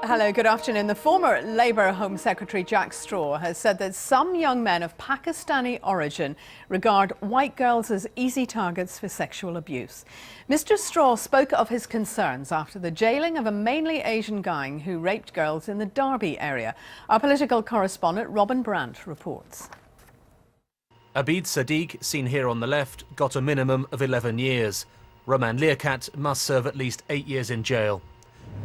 Hello, good afternoon. The former Labour Home Secretary Jack Straw has said that some young men of Pakistani origin regard white girls as easy targets for sexual abuse. Mr. Straw spoke of his concerns after the jailing of a mainly Asian gang who raped girls in the Derby area. Our political correspondent Robin Brandt reports. Abid Sadiq, seen here on the left, got a minimum of 11 years. Roman Liaquat must serve at least 8 years in jail.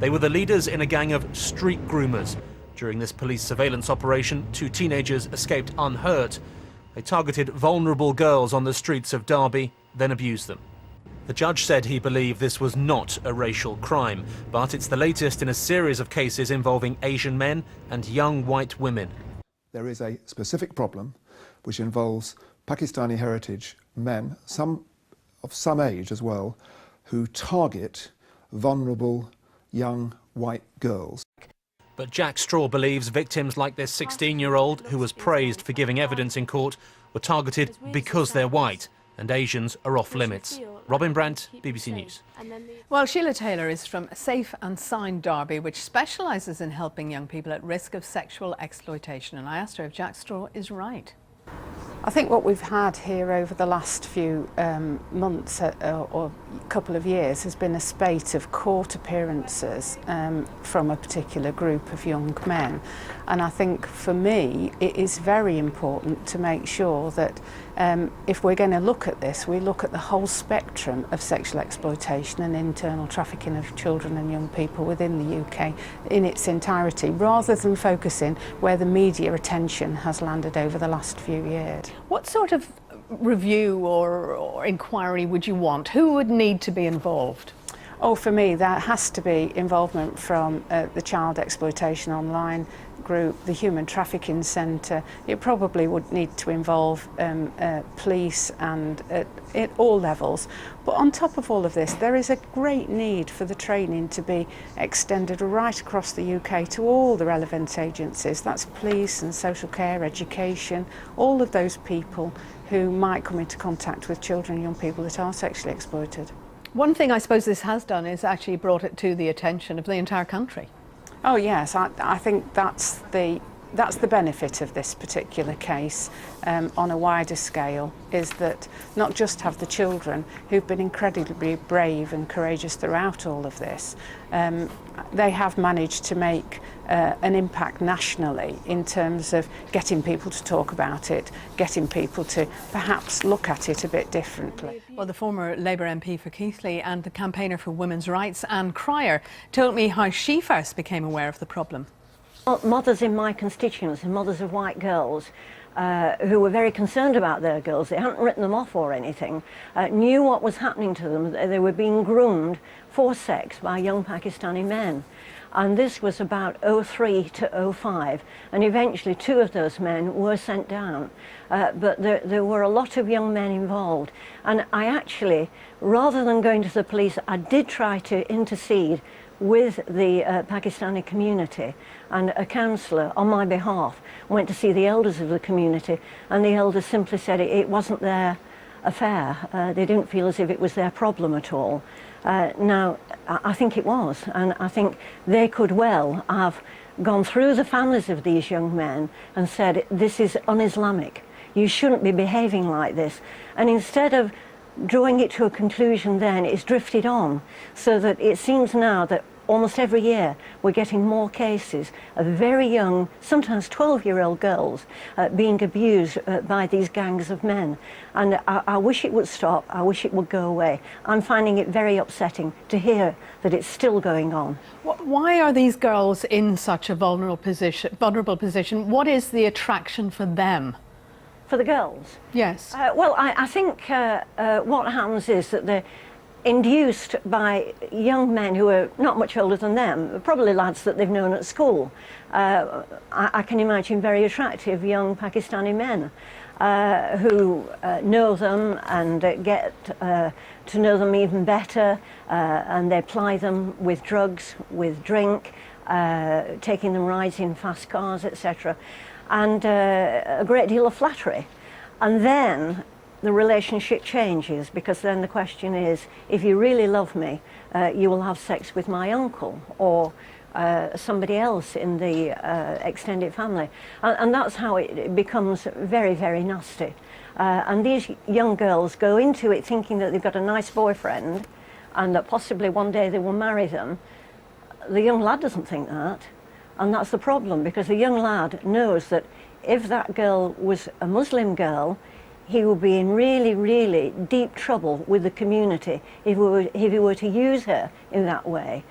They were the leaders in a gang of street groomers. During this police surveillance operation, 2 teenagers escaped unhurt. They targeted vulnerable girls on the streets of Derby, then abused them. The judge said he believed this was not a racial crime, but it's the latest in a series of cases involving Asian men and young white women. There is a specific problem which involves Pakistani heritage men, some of some age as well, who target vulnerable young white girls. But Jack Straw believes victims like this 16-year-old, who was praised for giving evidence in court, were targeted because they're white, and Asians are off limits. Robin Brandt, BBC News. Well, Sheila Taylor is from Safe and Sound Derby, which specialises in helping young people at risk of sexual exploitation. And I asked her if Jack Straw is right. I think what we've had here over the last few months or couple of years has been a spate of court appearances from a particular group of young men. And I think for me it is very important to make sure that if we're going to look at this, we look at the whole spectrum of sexual exploitation and internal trafficking of children and young people within the UK in its entirety, rather than focusing where the media attention has landed over the last few years. What sort of review or inquiry would you want? Who would need to be involved? Oh, for me, there has to be involvement from the Child Exploitation Online group, the Human Trafficking Centre. It probably would need to involve police and at all levels. But on top of all of this, there is a great need for the training to be extended right across the UK to all the relevant agencies. That's police and social care, education, all of those people who might come into contact with children and young people that are sexually exploited. One thing I suppose this has done is actually brought it to the attention of the entire country. Oh yes, I think that's the benefit of this particular case on a wider scale, is that not just have the children who've been incredibly brave and courageous throughout all of this, they have managed to make an impact nationally in terms of getting people to talk about it, getting people to perhaps look at it a bit differently. Well, the former Labour MP for Keighley and the campaigner for women's rights, Anne Cryer, told me how she first became aware of the problem. Well, mothers in my constituency, mothers of white girls, who were very concerned about their girls, they hadn't written them off or anything, knew what was happening to them. They were being groomed for sex by young Pakistani men. And this was about 03 to 05, and eventually 2 of those men were sent down. But there were a lot of young men involved. And I actually, rather than going to the police, I did try to intercede with the Pakistani community, and a counsellor on my behalf went to see the elders of the community, and the elders simply said it wasn't their affair. They didn't feel as if it was their problem at all. Now, I think it was, and I think they could well have gone through the families of these young men and said, this is un-Islamic, you shouldn't be behaving like this. And instead of drawing it to a conclusion then, it's drifted on, so that it seems now that almost every year we're getting more cases of very young, sometimes 12-year-old girls being abused by these gangs of men. And I wish it would stop, I wish it would go away. I'm finding it very upsetting to hear that it's still going on. Why are these girls in such a vulnerable position? What is the attraction for them? For the girls? Yes. Well, I think what happens is that they're induced by young men who are not much older than them, probably lads that they've known at school. I can imagine very attractive young Pakistani men who know them and get to know them even better, and they ply them with drugs, with drink, taking them rides in fast cars, etc. And a great deal of flattery. And then the relationship changes, because then the question is, if you really love me, you will have sex with my uncle, or somebody else in the extended family. And that's how it becomes very, very nasty. And these young girls go into it thinking that they've got a nice boyfriend and that possibly one day they will marry them. The young lad doesn't think that, and that's the problem, because the young lad knows that if that girl was a Muslim girl, he would be in really, really deep trouble with the community if he were to use her in that way.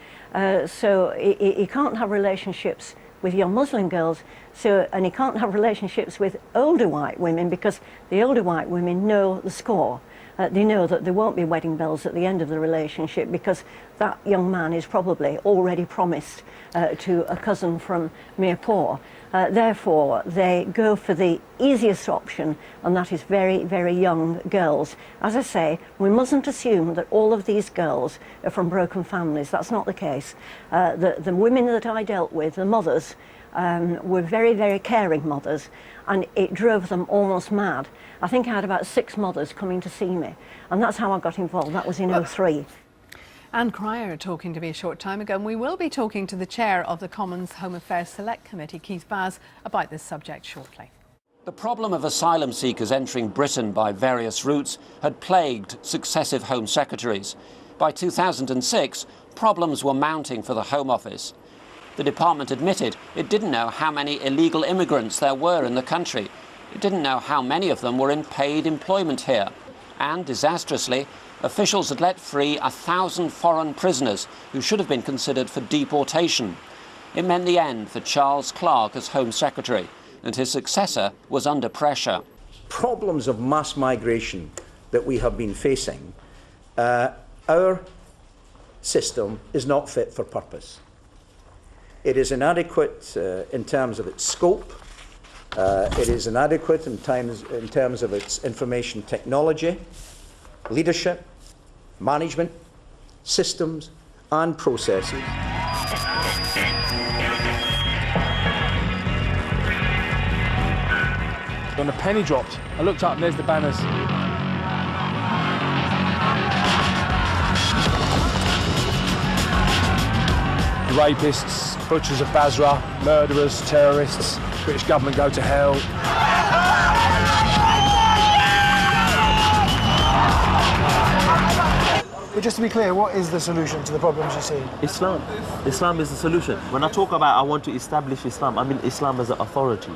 So he can't have relationships with young Muslim girls, and he can't have relationships with older white women, because the older white women know the score. They know that there won't be wedding bells at the end of the relationship, because that young man is probably already promised to a cousin from Mirpur. Therefore, they go for the easiest option, and that is very, very young girls. As I say, we mustn't assume that all of these girls are from broken families. That's not the case. The women that I dealt with, the mothers, were very, very caring mothers, and it drove them almost mad. I think I had about 6 mothers coming to see me, and that's how I got involved. That was in '03. Anne Cryer talking to me a short time ago, and we will be talking to the chair of the Commons Home Affairs Select Committee, Keith Baz, about this subject shortly. The problem of asylum seekers entering Britain by various routes had plagued successive Home Secretaries. By 2006, problems were mounting for the Home Office. The department admitted it didn't know how many illegal immigrants there were in the country. It didn't know how many of them were in paid employment here. And, disastrously, officials had let free 1,000 foreign prisoners who should have been considered for deportation. It meant the end for Charles Clarke as Home Secretary, and his successor was under pressure. Problems of mass migration that we have been facing, our system is not fit for purpose. It is inadequate in terms of its scope. It is inadequate in terms of its information technology, leadership, management, systems and processes. When the penny dropped, I looked up and there's the banners. Rapists, butchers of Basra, murderers, terrorists, British government go to hell. But just to be clear, what is the solution to the problems you see? Islam. Islam is the solution. When I talk about I want to establish Islam, I mean Islam as an authority,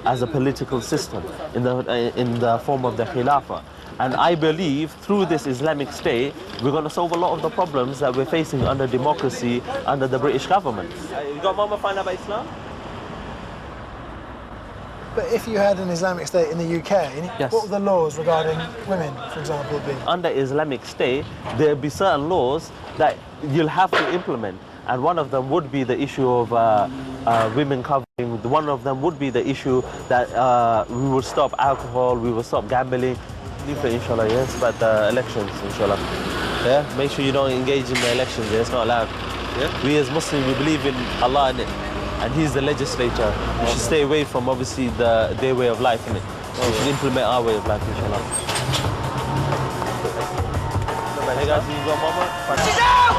as a political system in the form of the Khilafah. And I believe through this Islamic State, we're going to solve a lot of the problems that we're facing under democracy, under the British government. You got Mama find out about Islam? But if you had an Islamic State in the UK, yes, what would the laws regarding women, for example, be? Under Islamic State, there'll be certain laws that you'll have to implement. And one of them would be the issue of women covering. One of them would be the issue that we would stop alcohol, we would stop gambling. Inshallah, yes, but elections, inshallah. Yeah, make sure you don't engage in the elections, yeah? It's not allowed. Yeah? We as Muslims, we believe in Allah, innit? And He's the legislator. We should stay away from, obviously, their way of life, innit? We should implement our way of life, inshallah. Hey guys, you got Mama?